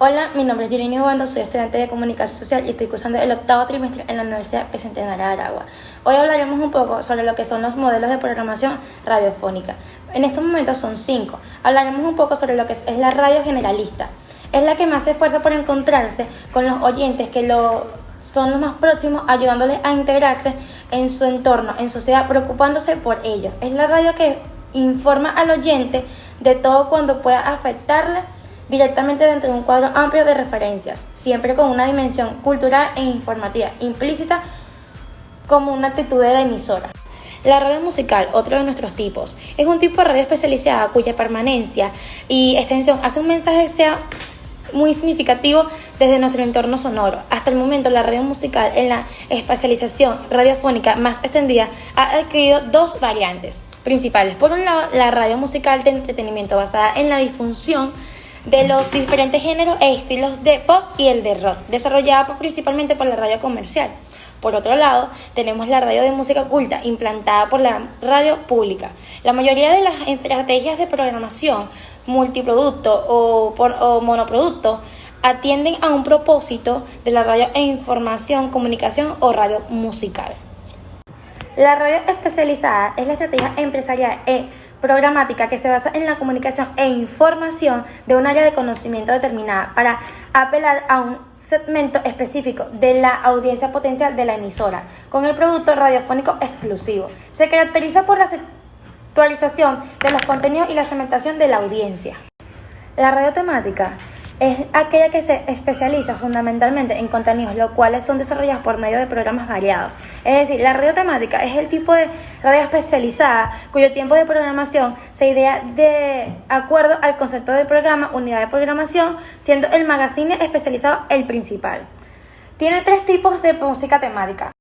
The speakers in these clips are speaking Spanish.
Hola, mi nombre es Yurini Obando, soy estudiante de Comunicación Social y estoy cursando el 8º trimestre en la Universidad Bicentenaria de Aragua. Hoy hablaremos un poco sobre lo que son los modelos de programación radiofónica. En estos momentos son 5. Hablaremos un poco sobre lo que es la radio generalista. Es la que más se esfuerza por encontrarse con los oyentes que son los más próximos, ayudándoles a integrarse en su entorno, en sociedad, preocupándose por ellos. Es la radio que informa al oyente de todo cuando pueda afectarle directamente dentro de un cuadro amplio de referencias, siempre con una dimensión cultural e informativa implícita como una actitud de la emisora. La radio musical, otro de nuestros tipos, es un tipo de radio especializada cuya permanencia y extensión hace un mensaje sea muy significativo desde nuestro entorno sonoro. Hasta el momento, la radio musical en la especialización radiofónica más extendida ha adquirido dos variantes principales. Por un lado, la radio musical de entretenimiento basada en la difusión de los diferentes géneros e estilos de pop y el de rock, desarrollada principalmente por la radio comercial. Por otro lado, tenemos la radio de música culta, implantada por la radio pública. La mayoría de las estrategias de programación multiproducto o monoproducto atienden a un propósito de la radio e información, comunicación o radio musical. La radio especializada es la estrategia empresarial programática que se basa en la comunicación e información de un área de conocimiento determinada para apelar a un segmento específico de la audiencia potencial de la emisora, con el producto radiofónico exclusivo. Se caracteriza por la actualización de los contenidos y la segmentación de la audiencia. La radio temática es aquella que se especializa fundamentalmente en contenidos, los cuales son desarrollados por medio de programas variados. Es decir, la radio temática es el tipo de radio especializada cuyo tiempo de programación se idea de acuerdo al concepto del programa, unidad de programación, siendo el magazine especializado el principal. Tiene tres tipos de música temática.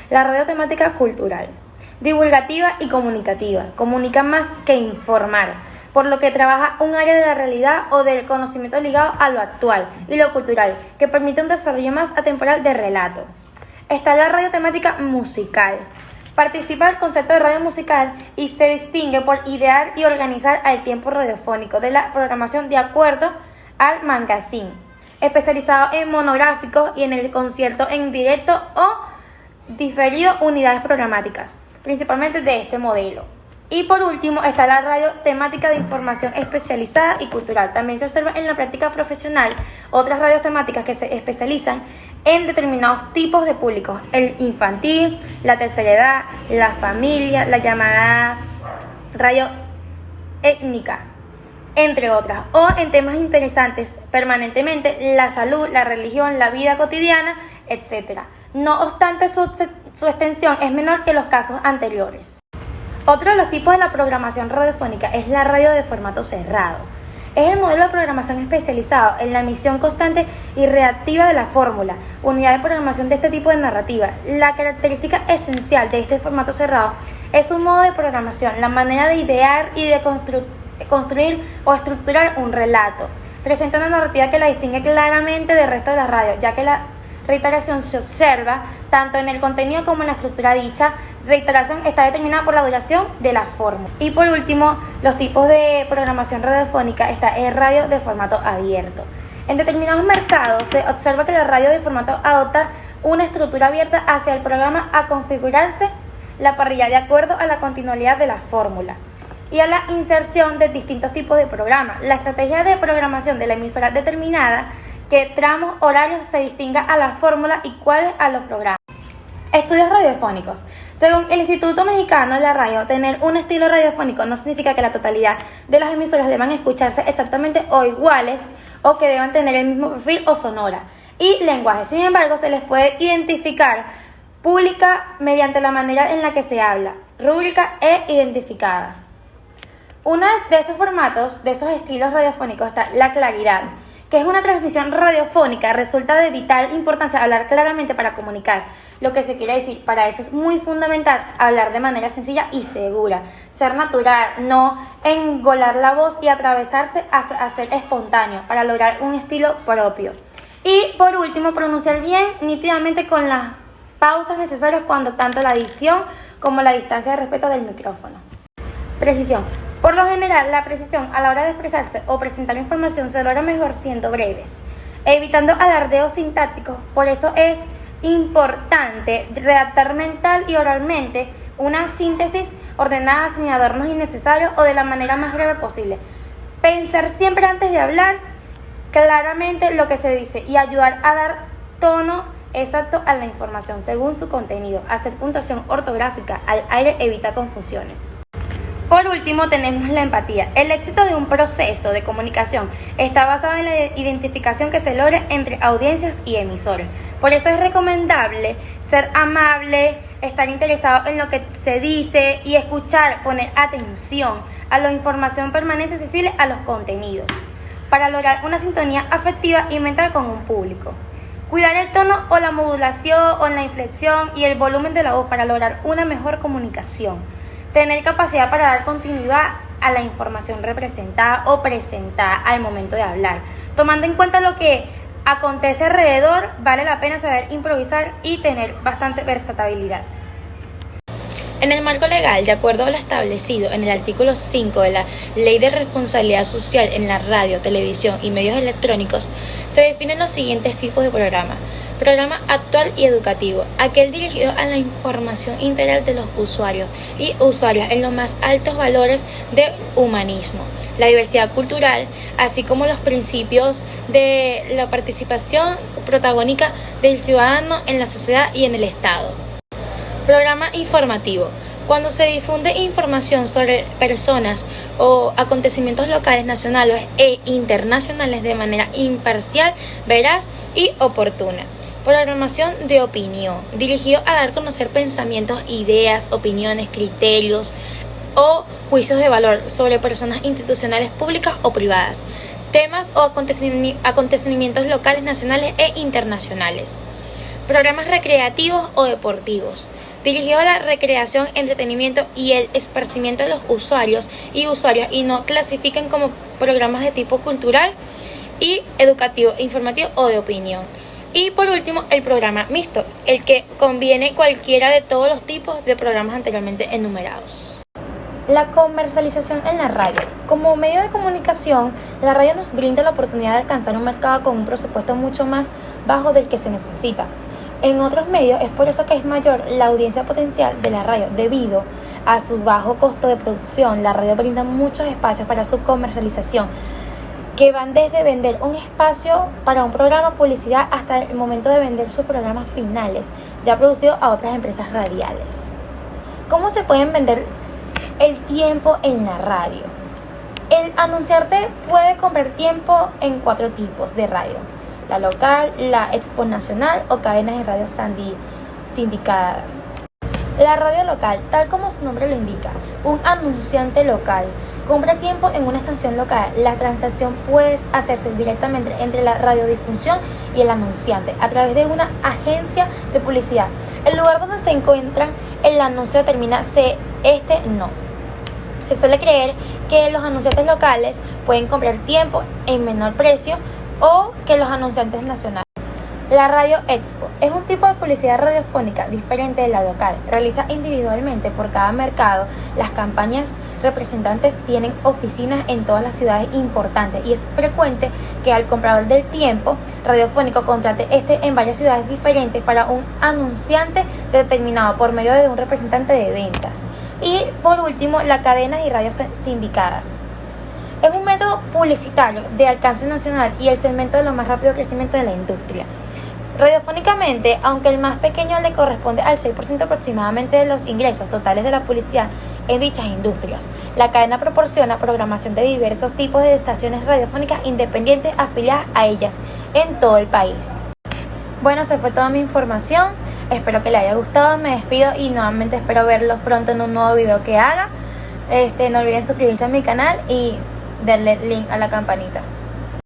La radio temática cultural, divulgativa y comunicativa. Comunica más que informar, por lo que trabaja un área de la realidad o del conocimiento ligado a lo actual y lo cultural, que permite un desarrollo más atemporal de relato. Está la radio temática musical. Participa del concepto de radio musical y se distingue por idear y organizar el tiempo radiofónico de la programación de acuerdo al magazine, especializado en monográficos y en el concierto en directo o diferido unidades programáticas, principalmente de este modelo. Y por último está la radio temática de información especializada y cultural. También se observa en la práctica profesional otras radios temáticas que se especializan en determinados tipos de públicos: el infantil, la tercera edad, la familia, la llamada radio étnica, entre otras, o en temas interesantes permanentemente, la salud, la religión, la vida cotidiana, etc. No obstante, su extensión es menor que los casos anteriores. Otro de los tipos de la programación radiofónica es la radio de formato cerrado. Es el modelo de programación especializado en la emisión constante y reactiva de la fórmula, unidad de programación de este tipo de narrativa. La característica esencial de este formato cerrado es un modo de programación, la manera de idear y de construir o estructurar un relato. Presenta una narrativa que la distingue claramente del resto de la radio, ya que la reiteración se observa tanto en el contenido como en la estructura. Dicha reiteración está determinada por la duración de la fórmula. Y por último, los tipos de programación radiofónica está el radio de formato abierto. En determinados mercados se observa que la radio de formato adopta una estructura abierta hacia el programa a configurarse la parrilla de acuerdo a la continuidad de la fórmula y a la inserción de distintos tipos de programas. La estrategia de programación de la emisora determinada que tramos horarios se distinga a la fórmula y cuáles a los programas. Estudios radiofónicos. Según el Instituto Mexicano de la Radio, tener un estilo radiofónico no significa que la totalidad de las emisoras deban escucharse exactamente o iguales o que deban tener el mismo perfil o sonora y lenguaje. Sin embargo, se les puede identificar pública mediante la manera en la que se habla, rúbrica e identificada. Uno de esos formatos, de esos estilos radiofónicos, está la claridad, que es una transmisión radiofónica. Resulta de vital importancia hablar claramente para comunicar lo que se quiere decir. Para eso es muy fundamental hablar de manera sencilla y segura, ser natural, no engolar la voz y atravesarse a ser espontáneo para lograr un estilo propio. Y por último, pronunciar bien nítidamente con las pausas necesarias cuando tanto la dicción como la distancia de respeto del micrófono. Precisión. Por lo general, la precisión a la hora de expresarse o presentar información se logra mejor siendo breves, evitando alardeos sintácticos. Por eso es importante redactar mental y oralmente una síntesis ordenada sin adornos innecesarios o de la manera más breve posible. Pensar siempre antes de hablar claramente lo que se dice y ayudar a dar tono exacto a la información según su contenido. Hacer puntuación ortográfica al aire evita confusiones. Por último, tenemos la empatía. El éxito de un proceso de comunicación está basado en la identificación que se logra entre audiencias y emisores. Por esto es recomendable ser amable, estar interesado en lo que se dice y escuchar, poner atención a la información, permanece sensible a los contenidos, para lograr una sintonía afectiva y mental con un público. Cuidar el tono o la modulación o la inflexión y el volumen de la voz para lograr una mejor comunicación. Tener capacidad para dar continuidad a la información representada o presentada al momento de hablar. Tomando en cuenta lo que acontece alrededor, vale la pena saber improvisar y tener bastante versatilidad. En el marco legal, de acuerdo a lo establecido en el artículo 5 de la Ley de Responsabilidad Social en la Radio, Televisión y Medios Electrónicos, se definen los siguientes tipos de programas. Programa actual y educativo, aquel dirigido a la información integral de los usuarios y usuarias en los más altos valores de humanismo, la diversidad cultural, así como los principios de la participación protagónica del ciudadano en la sociedad y en el Estado. Programa informativo, cuando se difunde información sobre personas o acontecimientos locales, nacionales e internacionales de manera imparcial, veraz y oportuna. Programación de opinión, dirigido a dar a conocer pensamientos, ideas, opiniones, criterios o juicios de valor sobre personas institucionales públicas o privadas, temas o acontecimientos locales, nacionales e internacionales. Programas recreativos o deportivos, dirigido a la recreación, entretenimiento y el esparcimiento de los usuarios y usuarias y no clasifican como programas de tipo cultural y educativo, informativo o de opinión. Y por último, el programa mixto, el que conviene cualquiera de todos los tipos de programas anteriormente enumerados. La comercialización en la radio. Como medio de comunicación, la radio nos brinda la oportunidad de alcanzar un mercado con un presupuesto mucho más bajo del que se necesita. En otros medios es por eso que es mayor la audiencia potencial de la radio. Debido a su bajo costo de producción, la radio brinda muchos espacios para su comercialización, que van desde vender un espacio para un programa publicidad hasta el momento de vender sus programas finales, ya producidos a otras empresas radiales. ¿Cómo se pueden vender el tiempo en la radio? El anunciante puede comprar tiempo en 4 tipos de radio: la local, la exponacional o cadenas de radio sindicadas. La radio local, tal como su nombre lo indica, un anunciante local compra tiempo en una estación local. La transacción puede hacerse directamente entre la radiodifusión y el anunciante a través de una agencia de publicidad. El lugar donde se encuentra el anuncio determina si no. Se suele creer que los anunciantes locales pueden comprar tiempo en menor precio o que los anunciantes nacionales. La radio expo es un tipo de publicidad radiofónica diferente de la local. Realiza individualmente por cada mercado. Las campañas representantes tienen oficinas en todas las ciudades importantes y es frecuente que al comprador del tiempo radiofónico contrate en varias ciudades diferentes para un anunciante determinado por medio de un representante de ventas. Y por último, las cadenas y radios sindicadas. Es un método publicitario de alcance nacional y el segmento de lo más rápido crecimiento de la industria. Radiofónicamente, aunque el más pequeño le corresponde al 6% aproximadamente de los ingresos totales de la publicidad en dichas industrias, la cadena proporciona programación de diversos tipos de estaciones radiofónicas independientes afiliadas a ellas en todo el país. Bueno, esa fue toda mi información. Espero que les haya gustado. Me despido y nuevamente espero verlos pronto en un nuevo video que haga. No olviden suscribirse a mi canal y darle link a la campanita.